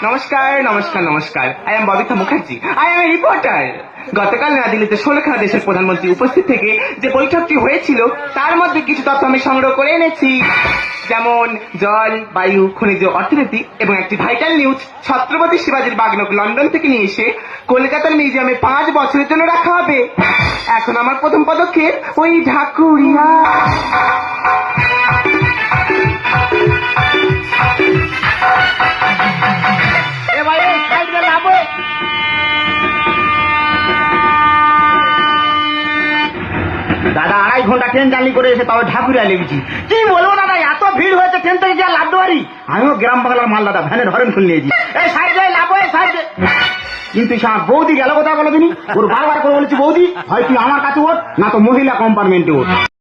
নমস্কার নমস্কার নমস্কার। I am Babita Mukherjee. I M a reporter. গতকাল নয়াদিল্লিতে 16খানা দেশের প্রধানমন্ত্রী উপস্থিত থেকে যে বৈঠকটি হয়েছিল তার মধ্যে কিছু তথ্য আমি সংগ্রহ করে এনেছি, যেমন জল, বায়ু, খনিজ, অর্থনীতি এবং একটি ভাইটাল নিউজ। ছত্রপতি শিবাজির বাগনক লন্ডন থেকে নিয়ে এসে কলকাতার মিউজিয়ামে 5 বছরের জন্য রাখা হবে। এখন আমার প্রথম পদক্ষেপ ওই ঢাকুরিয়া। দাদা 2.5 ঘন্টা ট্রেন জার্নি করে এসে তবে ঢাকুরিয়া লেগেছি। কি বলবো দাদা, এত ভিড় হয়েছে ট্রেন থেকে যা লাভ দেওয়ারি। আমিও গ্রাম বাংলার মাল দাদা, ভ্যানের হরেন খুলে নিয়েছি। এই সাইডে লাভ সাইডে। কিন্তু বৌদি গেল কোথায় বলো তুমি? ওর বারবার করে বলেছি বৌদি হয় তুই আমার কাছে ওঠ, না তো মহিলা কম্পার্টমেন্টে ওঠ।